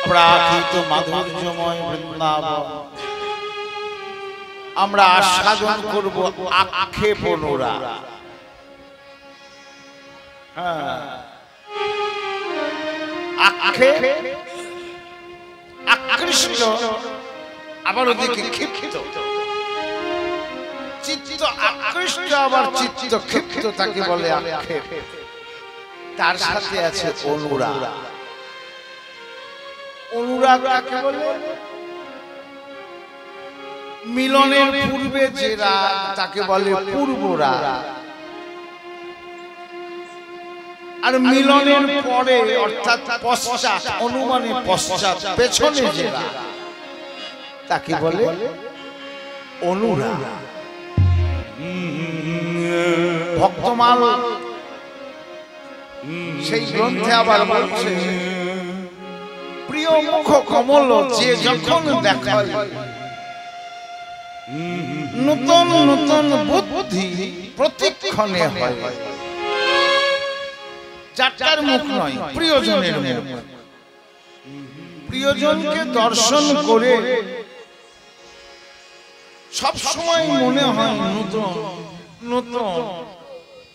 অপ্রাকৃত মাধুর্যময় বৃন্দাবন আমরা আস্বাদন করব আক্ষেপ অনুরাগ। আক্ষেপ আকৃষ্ট, আবার ওদিকে ক্ষিপ্ত। চিত্ত আকৃষ্ট আবার চিত্ত ক্ষিপ্ত, তাকে বলে আক্ষেপ। তার সাথে আছে অনুরাগ। অনুরাগ কাকে বলে? মিলনের পূর্বে যে রাগ তাকে বলে পূর্বরাগ, আর মিলনের পরে অর্থাৎ পশ্চাৎ, অনুমানে পশ্চাৎ, পেছনে যে রাগ তাকে বলে অনুরাগ। ভক্তমাল সেই গ্রন্থে আবার বলছে, প্রিয় মুখ কমল যে যখন দেখায়, নূতন নূতন বুদ্ধি প্রতিক্ষণে হয়। চারটার মুখ নয়, প্রিয়জনের মুখ। প্রিয়জনকে দর্শন করে সব সময় মনে হয় নূতন নূতন।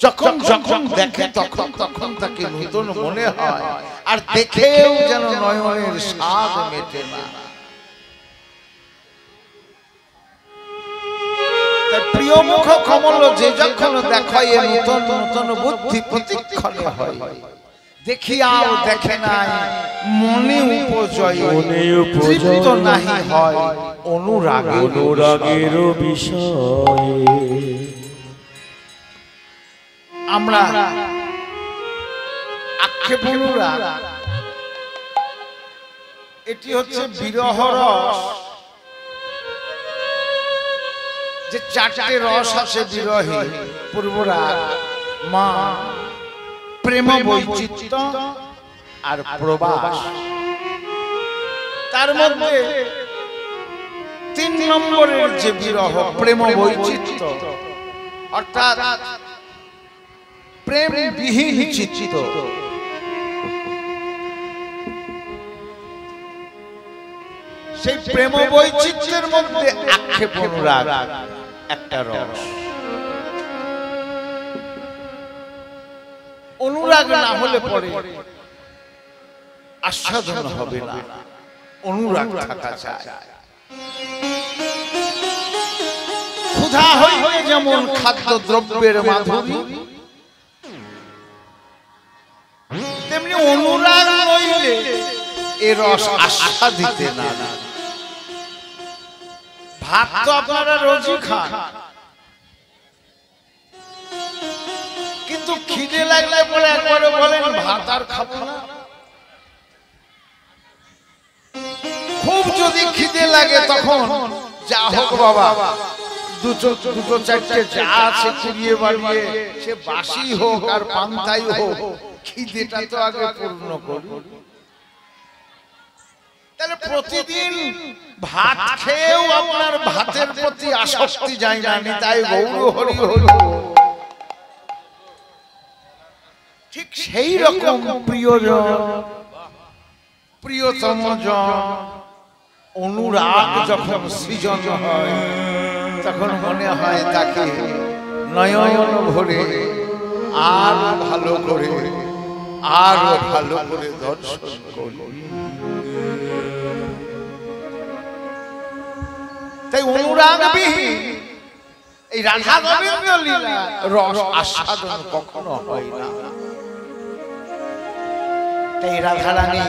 যখন যখন দেখে তখন তখন তাকে নূতন মনে হয়, আর দেখেও যেন নয়নের স্বাদ মেটে না। প্রিয় মুখ কমল যে যখন দেখায়, নূতন নূতন বুদ্ধি প্রতিক্ষণে হয়। দেখিয়াও দেখে নাই মনে উপজয়, তৃপ্ত নাহি হয় অনুরাগের বিষয়ে। আমরা আক্ষেপ অনুরাগ, এটি হচ্ছে বিরহ রস। যে চারটে রস আছে বিরহে, পূর্বরাগ, মা, প্রেম বৈচিত্র্য আর প্রবাস। তার মধ্যে 3 নম্বরের যে বিরহ, প্রেম বৈচিত্র্য, অর্থাৎ প্রেম বিহীন চিত্ত, সেই প্রেম বৈচিত্র্যের মধ্যে আক্ষেপ অনুরাগ একটা রস। অনুরাগ না হলে পরে আস্বাদন হবে না, অনুরাগ থাকা চাই। ক্ষুধা হইলে যেমন খাদ্য দ্রব্যের মাধুরী, তেমনি অনুরাগ হইলে এ রস আস্বাদিতে না। ভাত তো আপনারা রোজই খান, কিন্তু খিদে লাগলে পরে একবারে বলেন ভাত আর খাবো না। খুব যদি খিদে লাগে তখন যা হোক বাবা, দুটো চারটে যা আছে কুড়িয়ে বাড়িয়ে, সে বাসি হোক আর পান্তাই হোক, খিদেটা তো আগে পূর্ণ করুন। তাহলে প্রতিদিন ভাত খেয়েও আপনার ভাতের প্রতি আসক্তি যায় না, তাই গৌর হরি হরি। ঠিক সেই রকম প্রিয়জন, প্রিয়তম জন, অনুরাগ যখন সৃজন হয় তখন মনে হয় তাকে নয়ন ভরে আর ভালো করে দর্শন করি। তাই অনুরাগবিহীন এই রাধা গোবিন্দ লীলা রস আস্বাদন কখনো হয় না। তাই রাধারানী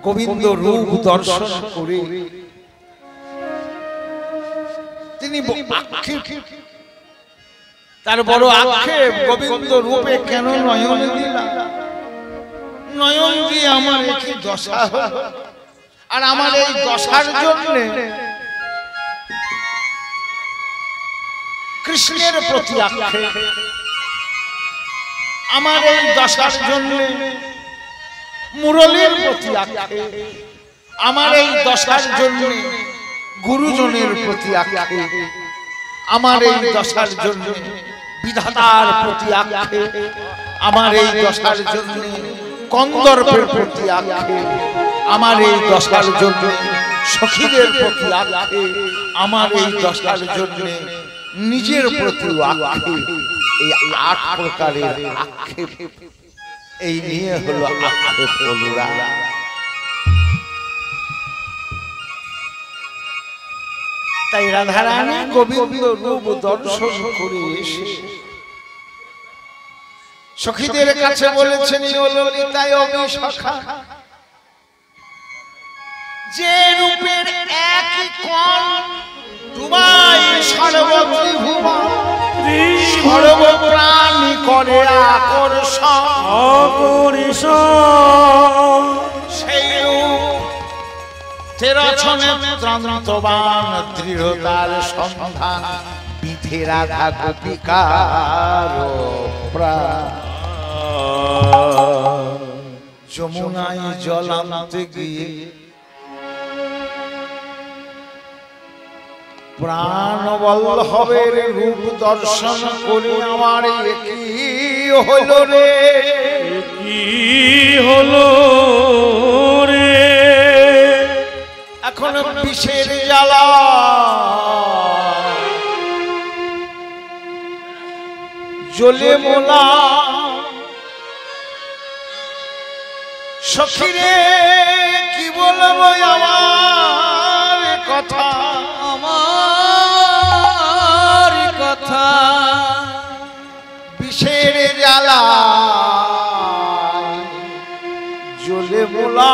গোবিন্দ রূপ দর্শন করে তিনি তার বড় আক্ষেপ, গোবিন্দ রূপে কেন নয়ন দিলা, নয়ন দিয়ে আমার কি দশা হলো, আর আমার এই দশার জন্য কৃষ্ণের প্রতি আক্ষেপ, আমার এই দশার জন্য মুরলীর প্রতি আক্ষেপ, আমার এই দশার জন্য গুরুজনের প্রতি আক্ষেপ, আমার এই দশার জন্য বিধাতার প্রতি আক্ষেপ, আমার এই দশার জন্য কন্দর্পের প্রতি আক্ষেপ আমার এই দশার জন্য, সখীদের প্রতি আক্ষেপ আমার এই দশার জন্য, নিজের প্রতি আক্ষেপ। এই 8 প্রকারের আক্ষেপ, এই নিয়ে হলো আক্ষেপ অনুরাগ। তাই রাধারানী গোবিন্দ রূপ দর্শন করে এসে সখীদের কাছে বলেছেন, ললিতায় অবিশাখা, যে রূপের একই কোণ তোমায় সর্বত্রিভুবন সর্বপ্রাণী করে আকর্ষণ, সেই রূপ তেরছনে ত্রান্তবান দৃঢ়তার সন্ধান বিধে রাধা গোপিকার প্রাণ। যমুনায় জল আনতে গিয়ে প্রাণ বল্লভের রূপ দর্শন করে আমার কি হলো রে, কি হলো রে। এখন বিষের জ্বালা জ্বলে মোলা, সখীরে কি বলবো আমার কথা, আমার কথা। বিষের জ্বালা জ্বলে মোলা,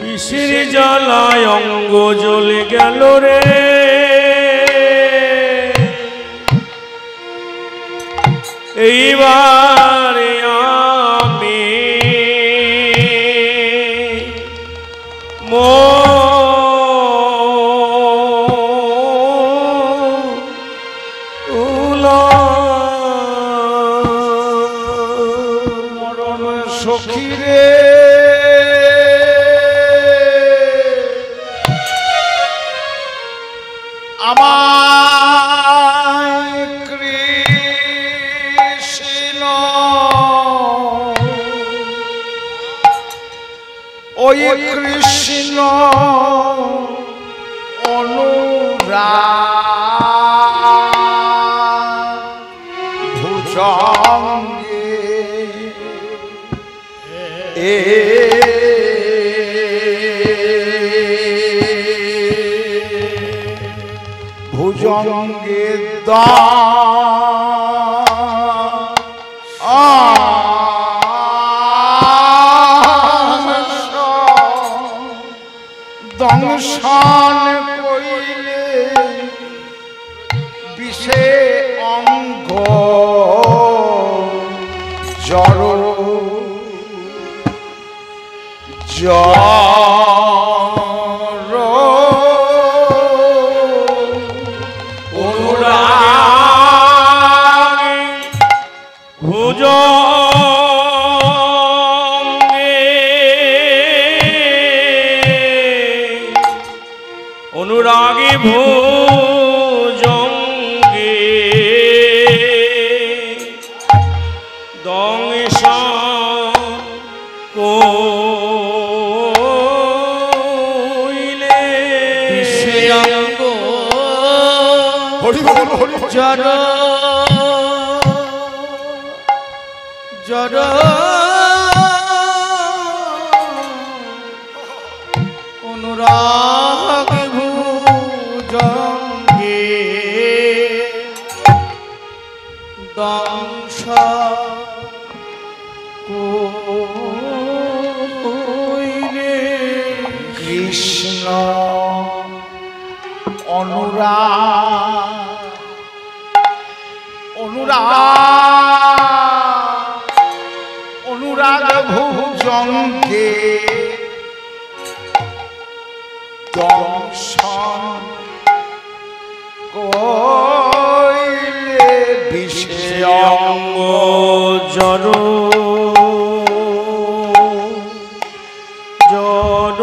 বিষের জ্বালায় অঙ্গ জ্বলে গেল রে, এইবারে আমি মরণ সখীরে আমায় কৃষ্ণ ওই কৃষ্ণ অনুরাগ ভুজঙ্গে ভুজঙ্গে দংশন কইলে বিষে অঙ্গ জড় ভুজঙ্গে। হরি বল হরি জড় জড় অনুরাগ ভুজঙ্গে দংশ কইরে কৃষ্ণ অনুরাগ অনুরাগ অনুরাগ ভুজঙ্গে দংশন কইলে বিষয় অঙ্গ জড় জড়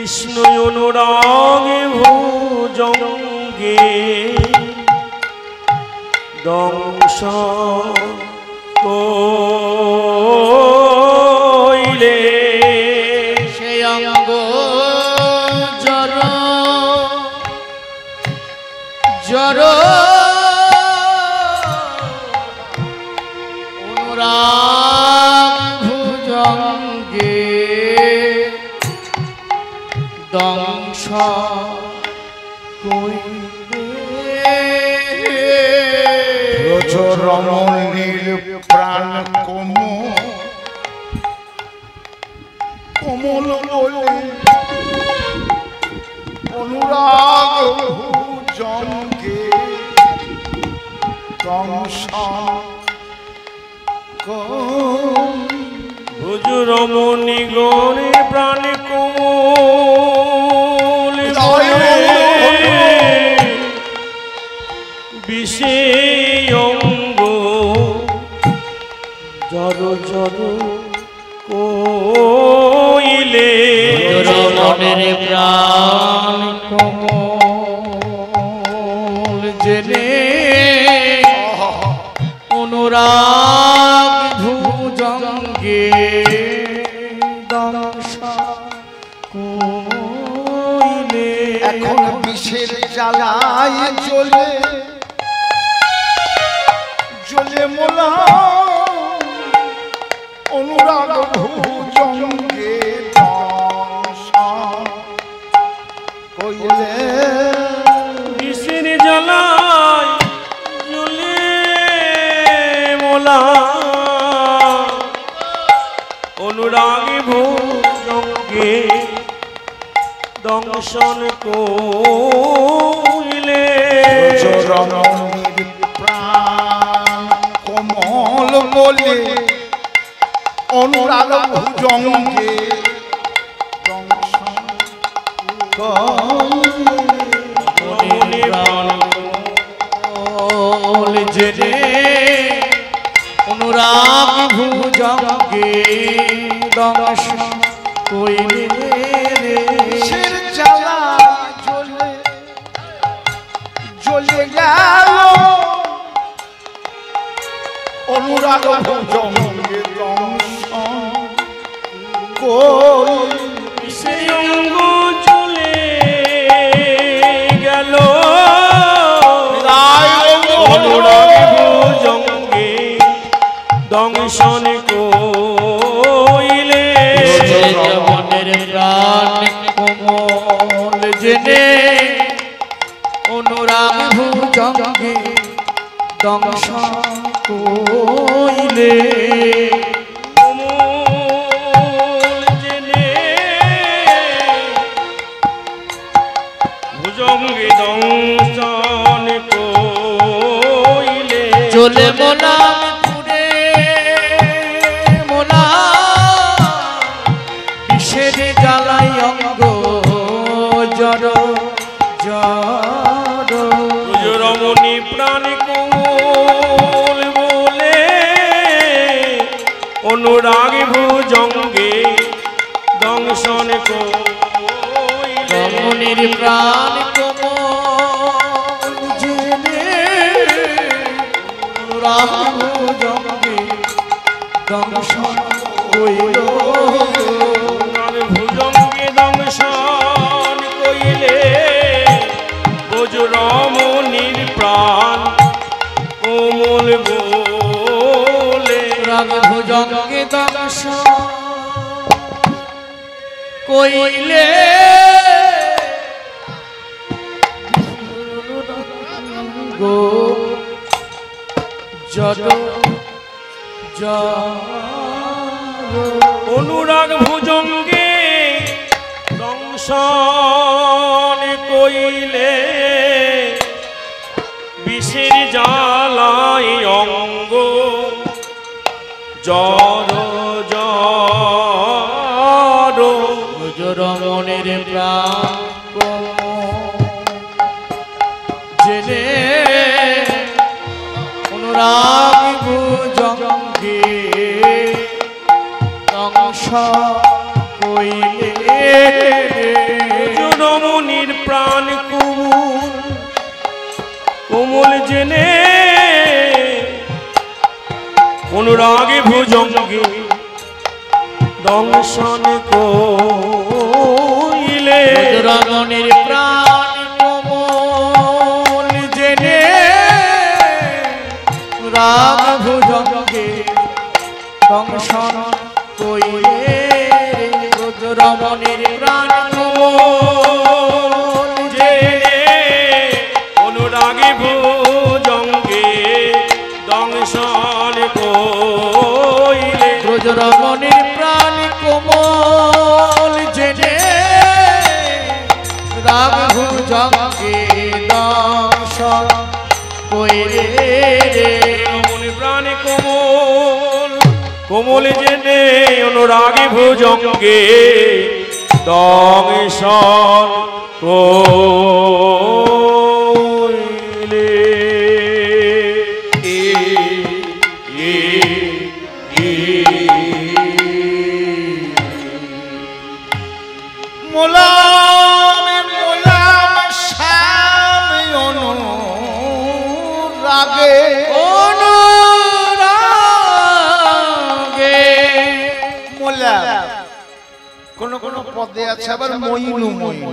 কৃষ্ণ অনুরাগে ভুজঙ্গে দংশ কইলে সে অঙ্গ জড় জড় অনুরাগ ভুজঙ্গে দংশ রোজ রমণীর প্রাণ কোমল বলে অনুরাগ ভুজঙ্গে দংশন ভুজ রমণী গণে প্রাণ কোমল বলে বিষয় অঙ্গ জড় জড় কইলে মনের প্রাণ কোমল জেনে অনুরাগ ভুজঙ্গে দংশ কইলে এখন বিষের জ্বালায় জ্বলে জ্বলে মোলা অনুরাগ ভুজঙ্গে দংশন কইলে বিষের জ্বালায় জ্বলে মোলা অনুরাগে ভুজঙ্গে দংশন কইলে রমণীর প্রাণ কোমল বলে অনুরাগ ভুজঙ্গে দংশন মনের প্রাণ কোমল জেনে অনুরাগ ভুজঙ্গে দংশ কইলে কিসের জ্বালা জ্বলে জ্বলে গেল অনুরাগ ভুজঙ্গে দংশন কই সেই অঙ্গ চলে গেল অনুরাগে ভুজঙ্গে দংশন কইলে মনের প্রাণ কোমল জেনে অনুরাগ ভুজঙ্গে দংশ কইলে কোমল জেনে ভুজঙ্গে দংশন কইলে চলে মোলা পুরে মোলা বিষের জ্বালাই অঙ্গ জড় জড় রমণী প্রাণ কোমল বলে অনুরাগে ভুজঙ্গে দংশন কইলে রমণীর প্রাণ কোমল জেনে অনুরাগ ভুজঙ্গে দংশন কইল ভুজঙ্গে দংশন কইলে রমণীর প্রাণ কোমল বলে রাগ ভুজঙ্গে দংশন কইলে গো জড অনুরাগ ভুজঙ্গে দংশন কইলে বিষের জ্বালায় অঙ্গ জর জর রমণের প্রাণ জেনে অনুরাগ ভুজঙ্গে দংশন কইলে রমণীর প্রাণ কোমল জেনে অনুরাগে ভুজঙ্গে দংশন কইলে রমণীর প্রাণ কোমল জেনে রাগ ভুজঙ্গে দংশন কইলে রমণীর প্রাণ কোমল জেনে অনুরাগে ভুজঙ্গে দংশন কইলে রমণীর প্রাণ কোমল জেনে রাগ ভুজঙ্গে দংশন কইলে রমণীর প্রাণ কোমল জেনে অনুরাগে ভুজঙ্গে দংশন কইলে মোলাম মোলাম শ্যাম অনুরাগে অনুরাগে মোলা কোন কোন পদে আছে আবার মইনু মইনু,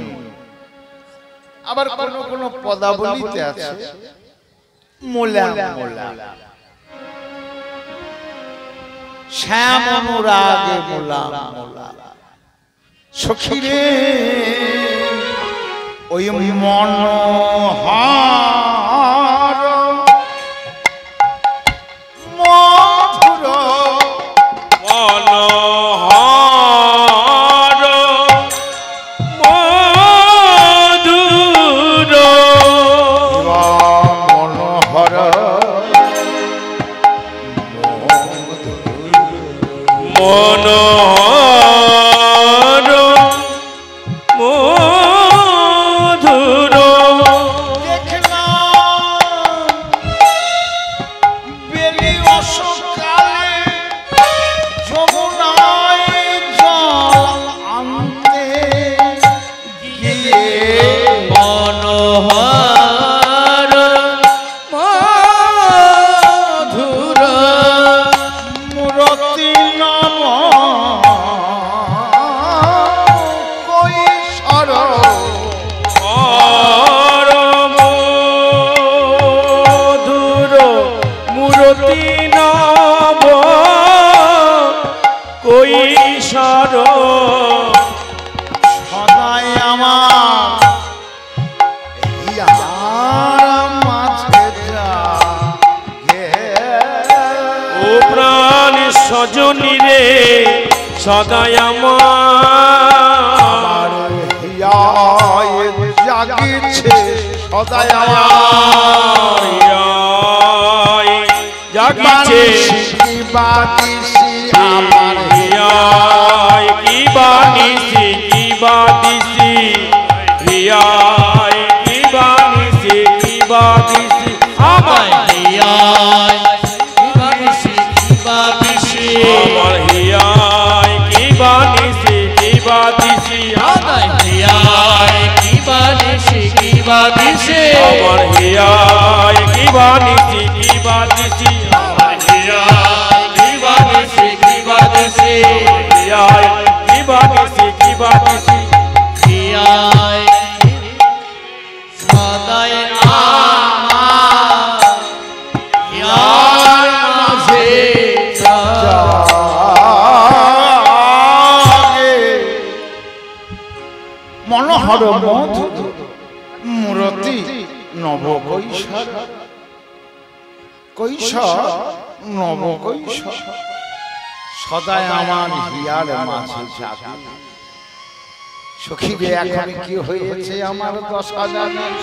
আবার কোন কোন পদাবলিতে আছে মোলা মোলা। শ্যাম অনুরাগে মোলা মোলা সখী রে ওই মনোহর মধুর মনোহর মধুর মনোহর মনোহর মধুর দেখলাম বেলি অশোকালে যমুনায় জল আনতে গিয়ে মনোহর মধুর মূরতি নম কৈশোর হর মধুর মূরতি নব কৈশোর সদাই আমার হিয়ার মাঝে জাগে। ও প্রাণ সজনী রে সদাই আমার হিয়ায় জাগিছে সদাই আমার জাগিছে বানিসি বানিসি আমার হিয়ায় কি বানিসি কি বাদিসি হিয়ায় কি বানিসি কি বাদিসি আমার আমার হিয়ায় কি বানিসি কি বাদিসি আমার হিয়ায় কি বানিসি কি বাদিসি আমার হিয়ায় কি বানিসি কি বাদিসি হিয়ায় কি বানিসি কি বাদিসি সদায় মনোহর মধুর মূরতি নব কৈশোর কৈশোর নব কৈশোর সদাই আমার হিয়ার মাঝে যাবে। সখী রে এখন কি হয়েছে আমার দশা জানিস?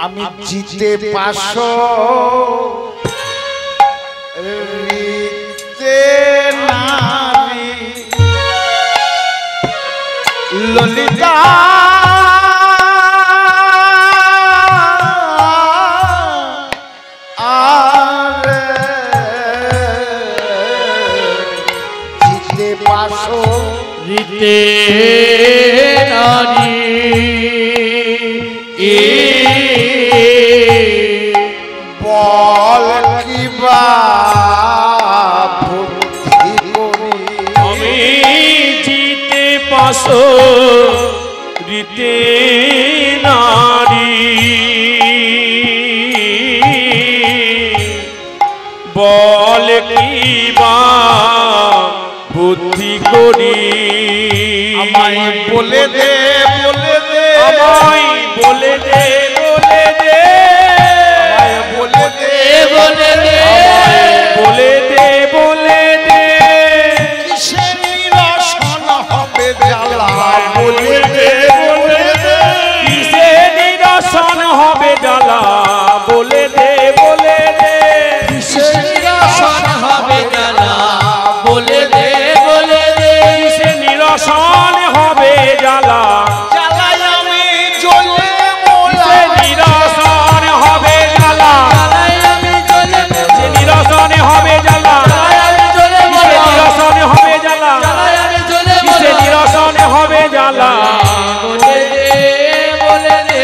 আমি জিতে পাশো রিতে নারী ললিতা জিতে পাশো রিতে নারী বল কিবা বুদ্ধি করি আমি জিতে পাশো রিতে নারী বল কিবা বুদ্ধি করি আমায় বলে দে আমায় বলে দে বলে দে বলে দে বলে দে বলে দে বলে দে কিসের নিরসন হবে জ্বালা বলে দে কিসে নিরসন হবে জ্বালা বলে দে বলে দে কিসের নিরসন হবে জ্বালা বলে দে বলে দে কিসে নিরসন হবে জ্বালা জ্বালায় আমি জ্বলে মোলা কিসে নিরসন হবে জ্বালা জ্বালায় আমি জ্বলে কিসে নিরসন হবে জ্বালা আমি জ্বলে কিসে নিরসন হবে জ্বালা জ্বালায় আমি জ্বলে কিসে নিরসন হবে জ্বালা বলে দে বলে দে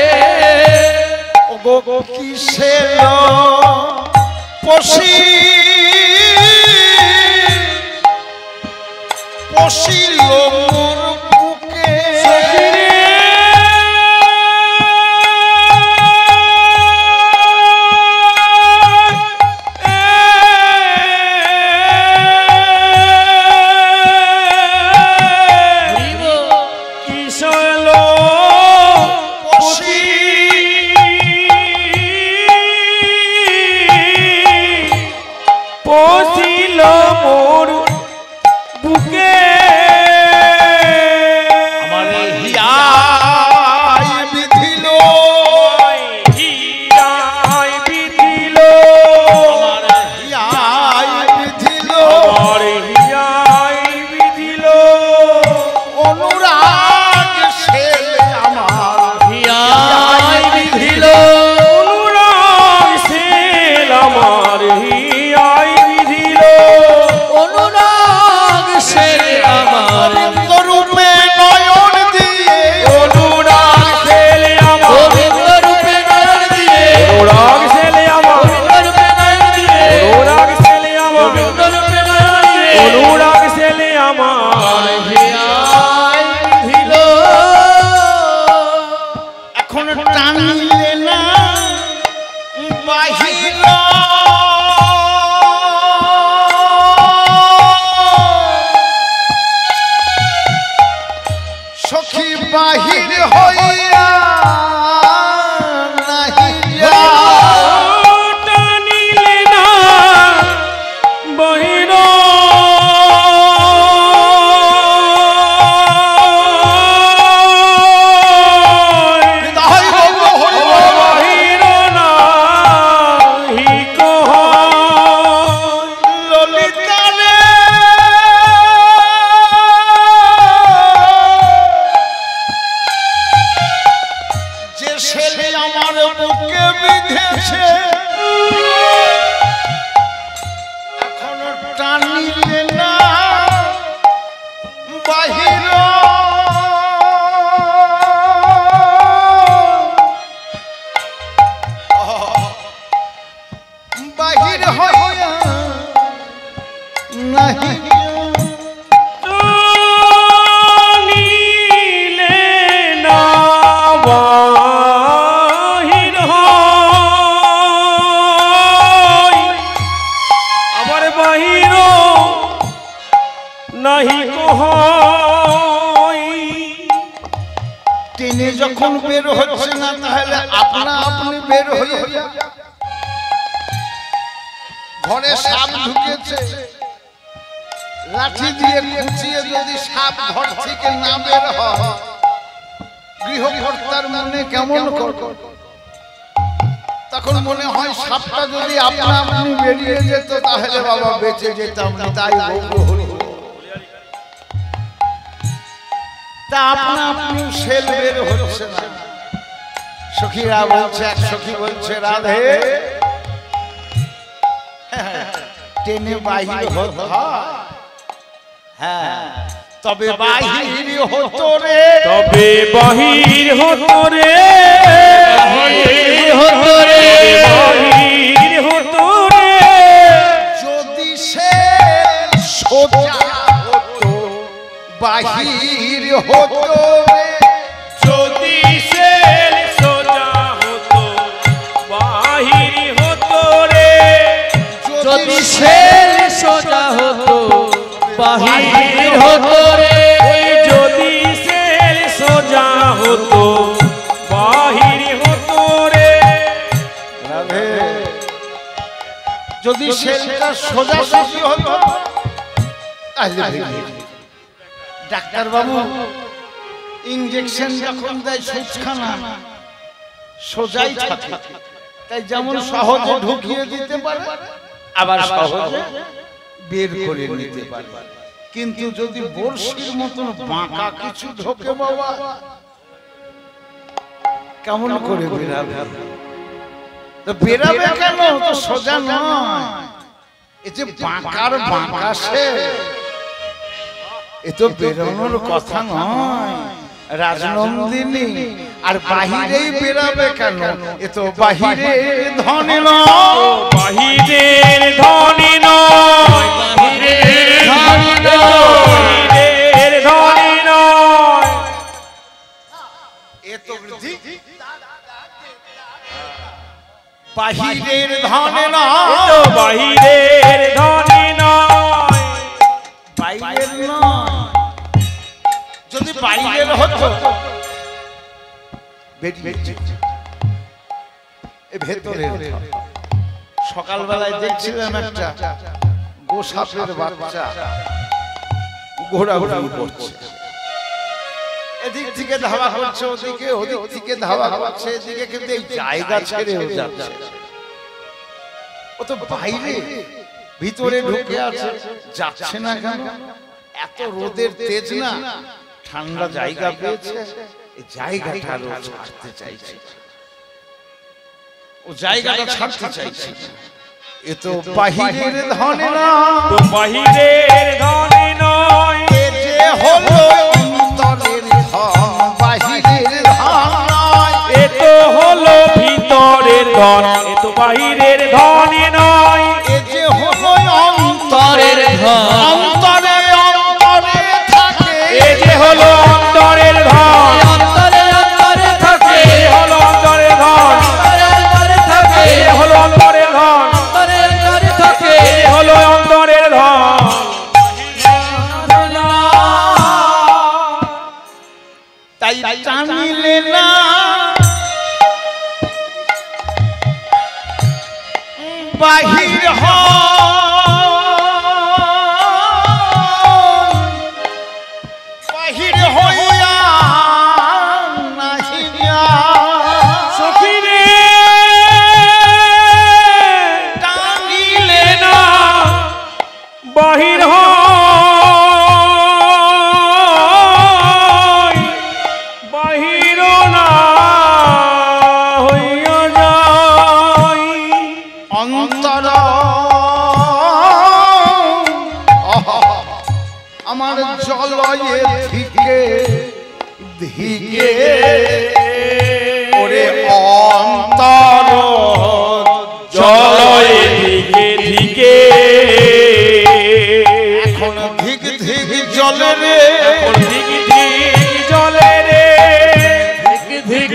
ওগো কিসের পশিল মোর বুকে কিসলো পশিল মোর বুকে আমার হিয়ায় বিধিল হিয়ায় বিধিল আমার হিয়ায় বিধিল আমার হিয়ায় বিধিল অনুরাগ ছেলে আমার হিয়ায় বিধিল অনুরাগ শেল আমার হিয়ায় বিধিল অনুরাগ সে আমার রূপে নয়ন দিয়ে অনুরাগ শেল আমার গোবিন্দ রূপে নয়ন দিয়ে অনুরাগ শেল আমার গোবিন্দ রূপে নয়ন দিয়ে অনুরাগ শেল আমার গোবিন্দ রূপে নয়ন দিয়ে অনুরাগ শেল আমার হিয়ায় বিধিল এখন টানিলে না বাহির সখী বাহির হইয়া নাহিয়া টানিলে না বহির বহির নাহি কহ ললিতারে যে ছেলে আমার বুকে বিঁধেছে এখন টানিলে না বাহির বাহির হইয়া নাহি টানিলে না বাহির হয় টেনে যখন বের হচ্ছে না তাহলে আপনা আপনি বের হয়ে যান। ঘরে সাপ ঢুকেছে, লাঠি দিয়ে খুঁচিয়ে যদি সাপ ঘর থেকে না বের হয়, গৃহকর্তার মনে কেমন করবে? তখন মনে হয় সাপটা যদি আপনা আপনি বেরিয়ে যেত তাহলে বাবা বেঁচে যেতাম, তাই হরি। তা আপনা আপনি সেল বের হচ্ছে না। সখীরা বলছে, এক সখী বলছে, রাধে টেনে বাহির হতো, হ্যাঁ তবে বাহির হতো রে, তবে বাহির হতো রে, বাহির হতো রে, বাহির হতো রে, যদি সে সোজা হতো বাহির হতো রে, যদি সেল সোজা হতো বাহির হতো রে, যদি সেল সোজা হতো বাহির হতো রে, যদি সেল সোজা হতো বাহির হতো রে। যদি সেলটা সোজা সোজা হতো তাহলে ডাক্তার বাবু ইনজেকশন যখন দেয় সুচখানা সোজাই থাকে, তাই যেমন সহজে ঢুকিয়ে দিতে পারে আবার সহজে বের করে নিতে পারে। কিন্তু যদি বড়শির মতন বাঁকা কিছু ঢোকে বাবা, কেমন করে বেরাবে? তো বেরাবে কেন? তো সোজা নয়, এই যে বাঁকার বাঁকা সে, এ তো বেরোনোর কথা নয় রাজনন্দিনী। আর বাহিরেই বেরাবে কেন? এ তো বাহিরে ধনী নয়, বাহিরের ধনী নয়, বাহিরের ধনী নয়, বাহিরের ধনী নয়, এ তো বৃদ্ধি বাহিরের ধনী নয়, তো বাহিরের ধনী নয়, বাইরের নয়। যদি বাইরের হতো ভেতরের। সকালবেলায় দেখছিলাম একটা গোসাপের বাচ্চা ঘোরাঘুরি করছে, এদিক থেকে ধাওয়া করছে ওদিকে, ওদিক থেকে ধাওয়া করছে এদিকে, কিন্তু এই জায়গা ছেড়েও যাচ্ছে। ও তো বাইরে, ভিতরে ঢুকে আছে, যাচ্ছে না কেন? এত রোদের তেজ না, ঠান্ডা জায়গা পেয়েছে, এই জায়গাটা ছাড়তে চাইছে, ও জায়গাটা ছাড়তে চাইছে। এ তো বাহিরের ধনী নয়, তো বাহিরের ধনী নয়, এ যে হলো অন্তরের ধন, বাহিরের ধন নয়। এ তো হলো ভিতরের ধন, এ তো বাহিরের ধনী নয়, এ যে হলো অন্তরের ধন, অন্তরে অন্তরে থাকে, এ যে হলো অন্তরের ধন, অন্তরে অন্তরে থাকে, এ হলো অন্তরের ধন, অন্তরে অন্তরে থাকে, এ হলো অন্তরের ধন, অন্তরে অন্তরে থাকে, এ হলো অন্তরের ধন। তাই টানিলে না বাহির বাহির হইয়া নাহিয়া সখী রে টানিলে না বাহির হয়, বাহির না হইয়া যায়, অন্তর আমার জলয়ে ধিকে ধিকে, ওরে অন্তর জলয়ে ধিকে ধিকে, এখন ধিক ধিক জলে রে, ধিক ধিক জলে রে, ধিক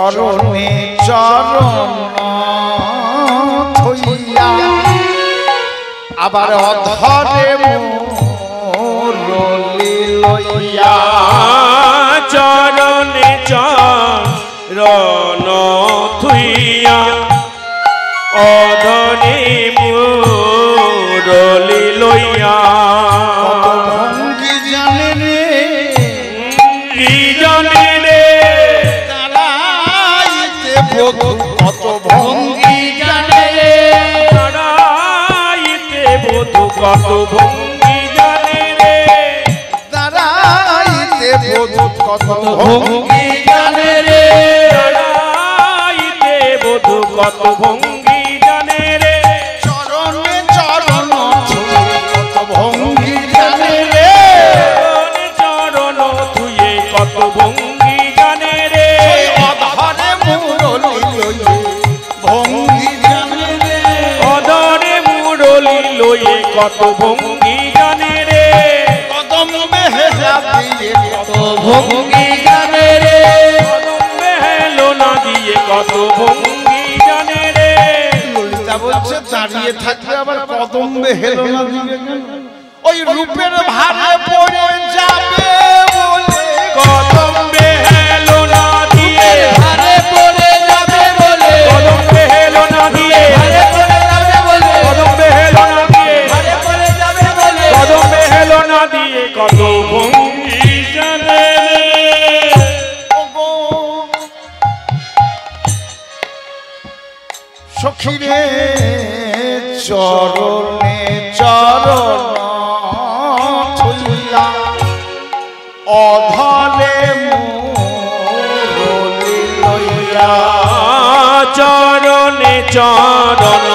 চরণে চরণ থইয়া আবার অধরে মুরলি লইয়া চরণে চরণ থুইয়া অধরে মুরলি লইয়া ভঙ্গি জানে রে কি জানে রে তারাইতে বধূ কত ভঙ্গি জানে রে তারাইতে বধূ কত ভঙ্গি জানে রে তারাইতে বধূ কত ভঙ্গি জানে রে তারাইতে বধূ কত ভঙ্গি জানে রে চরণে চরণ কত ভঙ্গি জানে রে চরণ থুয়ে কত ভঙ্গি জানে রে অধরে মুরলি লইয়ে ভঙ্গি জানে রে অধরে মুরলি লইয়ে কত ভঙ্গি জানে রে কদম বেহেলা দিয়ে কত ভঙ্গি জানে রে কদমে হেলো না দিয়ে কত ভঙ্গি জানে রে ললিতা বলছে দাঁড়িয়ে থাকবে আবার কদম বেহেলা না দিবে কেন? ওই রূপের ভারে পড়ে যাবে বলে কদমে হেলো না দিয়ে আরে পড়ে যাবে বলে কদমে হেলো না দিয়ে আরে পড়ে যাবে বলে কদমে হেলো না দিয়ে আরে পড়ে যাবে বলে কদমে হেলো না দিয়ে কত ভঙ্গি জানে রে সখীরে চরণে চরণ থইয়া অধরে মুরলি লইয়া চরণে চরণ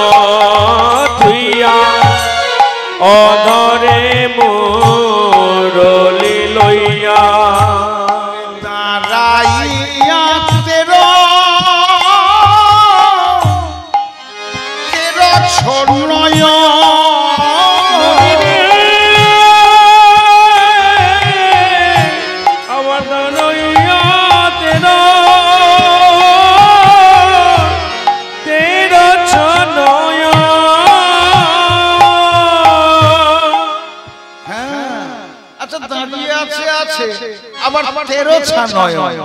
থুইয়া অধরে মুরলি লইয়া দাঁড়াইয়া তেরো ছড়নয় আমার দানইয়া তেরো তেরো ছনয় হ্যাঁ আচ্ছা দাঁড়িয়ে আছে আবার 13 নয়ন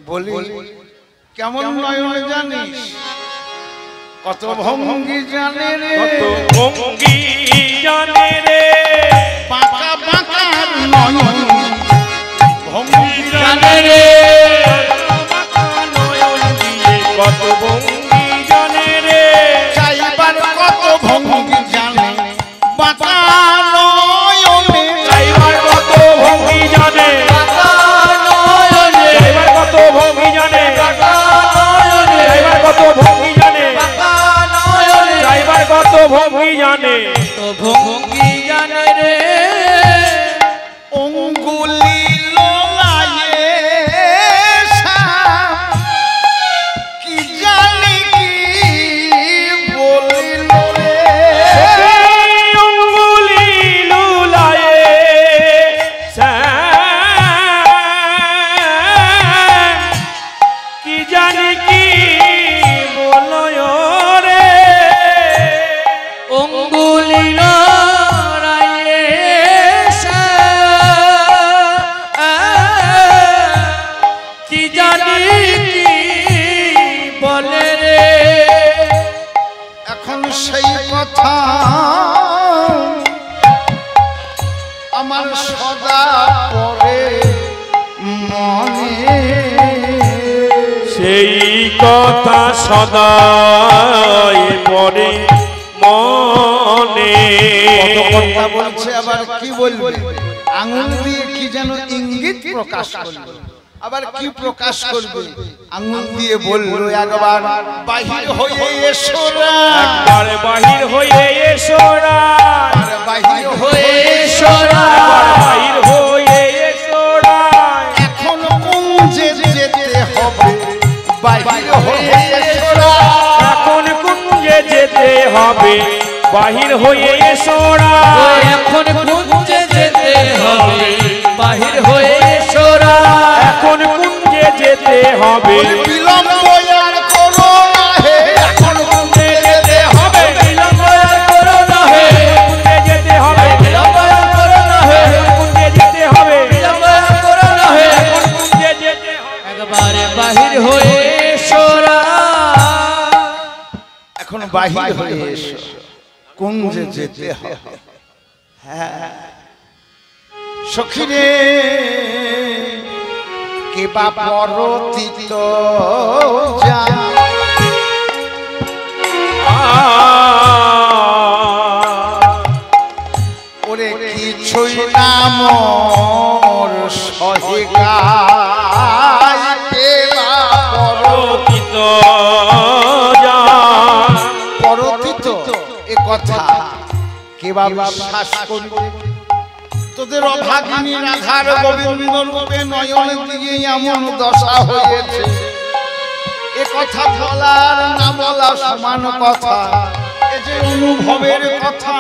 বলি কেমন নয়ন জানিস কত ভঙ্গি জানে রে কত ভঙ্গি জানে রে বাঁকা বাঁকা নয়ন ভঙ্গি জানে রে নয়ন দিয়ে কত ভঙ্গি জানে রে চাইবার কত ভঙ্গি জানে বাঁকা নয়নে চাইবার কত ভঙ্গি জানে নয়নে চাইবার কত ভঙ্গি জানে নয়নে চাইবার কত ভঙ্গি জানে নয়নে চাইবার কত ভঙ্গি জানে তো ভঙ্গি জানে রে অঙ্গুলি লোলায়ে কি জানি কি বলিল রে অঙ্গুলি লুলায়ে কি জানি কি বলয় রে অঙ্গুলি লড়াইয়ে কি জানি কি বলে রে এখন সেই কথা আমার সদা পরে মনে সেই কথা সদাই পড়ে মনে কত কথা বলছে আবার কি বলবে আঙুল দিয়ে কি যেন ইঙ্গিত প্রকাশ করবে আবার কি প্রকাশ করবে আঙুল দিয়ে বললো একবার বাহির হয়ে এসো না একবার বাহির হয়ে এসোরা বাহির হয়ে সরা বাহির হয়ে এসোরা এখন কুঞ্জে যেতে হবে বাহির হয়ে এসো না এখন কুঞ্জে যেতে হবে বাহির হয়ে এসোরা এখন খুঁজে যেতে হবে বাহির হয়ে সোরা এখন কুঞ্জে যেতে হবে বিলম্ব আর করো না হে এখন কুঞ্জে যেতে হবে বিলম্ব আর করো না হে কুঞ্জে যেতে হবে বিলম্ব আর করো না হে কুঞ্জে যেতে হবে বিলম্ব আর করো না হে এখন কুঞ্জে যেতে হবে একবারে বাহির হয়ে সোরা এখন বাহির হয়ে এসো কুঞ্জে যেতে হবে হ্যাঁ সখী রে কে বা পরতীত যা ওরে কিছুই নাম সহে গাইতে বা পরতীত যা পরতীত এ কথা কে বা বিশ্বাস করিবে তোদের অভাগিনী রাধার গোবিন্দ রূপে নয়ন দিয়ে এমন দশা হয়েছে এ কথা বলার না বলা সমান কথা এ যে অনুভবের কথা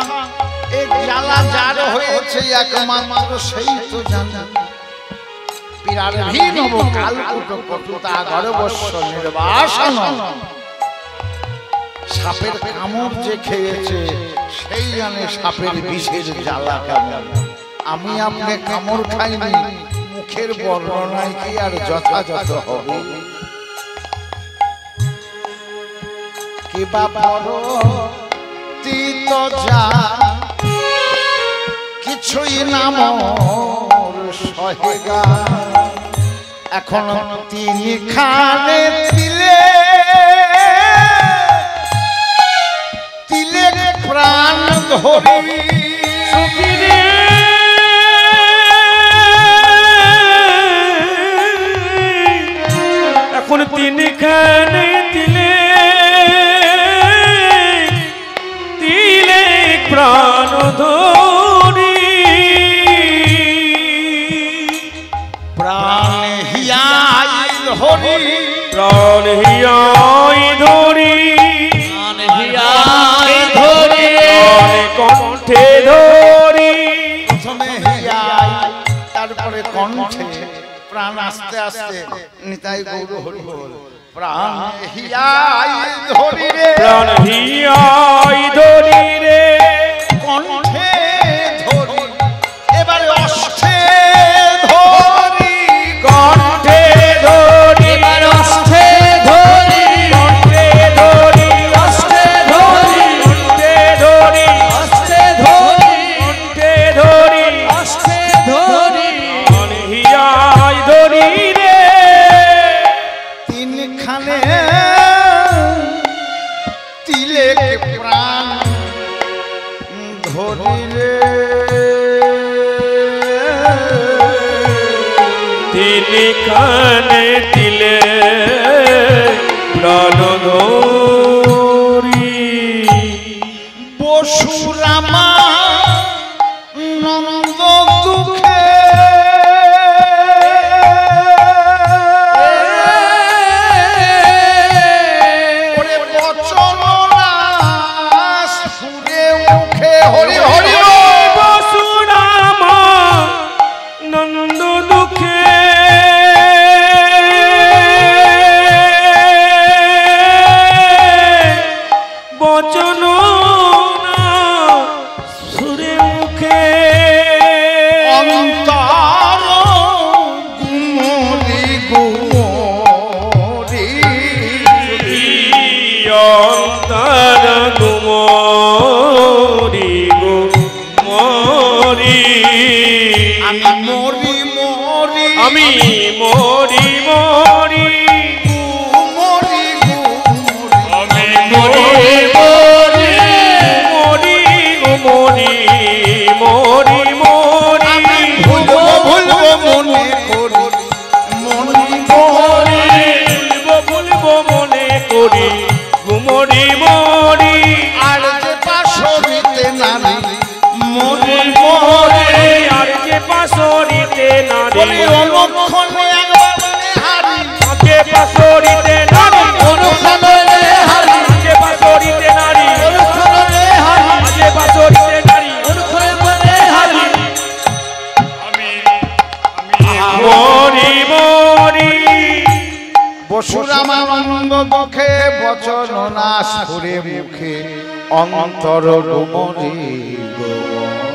এ জ্বালা যার হয়েছে একমাত্র সেই তো জানে পিরার ভিনব কালকুট কটুতা গর্বস্ব নির্বাসন সাপের কামড় যে খেয়েছে সেই জানে সাপের বিষের জ্বালা কেমন আমি আপনি কামড় খাইনি মুখের বর্ণনায় কি আর যথাযথ হবে কে বা পরতীত যা কিছুই নাম সহে গা এখন তিনি খানে তিলে তিলে প্রাণ ধরি এখন তিনি খানে দিলে দিলে প্রাণ ধরি প্রাণ হিয়াই ধরি প্রাণ হিয়াই ধরি হিয়াই ধরে কণ্ঠে ধরি প্রথমে হিয়াই তারপরে কণ্ঠে প্রাণ আস্তে আস্তে নিতাই গৌর হরি বল প্রাণ হিয়াই ধরি রে প্রাণ হিয়াই ধরি রে কণ্ঠে ধরি এবারে অষ্টে ধরি কণ্ঠে ধরি এবার অষ্টে ধরি কণ্ঠে ধরি অষ্টে ধরি কণ্ঠে ধরি অষ্টে ধরি কণ্ঠে ধরি অষ্টে ধরি প্রাণ হিয়াই ধরি রে তিনখানে তিলে প্রাণ ধরি রে তিনি কানে দিলে প্রাণ ধরি বসুরামা নন্দ দুঃখে ওরে বচন নাশ সুরে মুখে হরি হরি বসুরামা নন্দ দুঃখে বচন না সুরে মুখে অন্তর গুমরি গুমরি অন্তর গুমরি গুমরি আমি মরি মরি আমি মরি মরি গুমরি গুমরি আমি মরি মরি মরি মরি বসুরামানন্দ মুখে বচন নাশ করে মুখে অন্তর গোমরে গোমর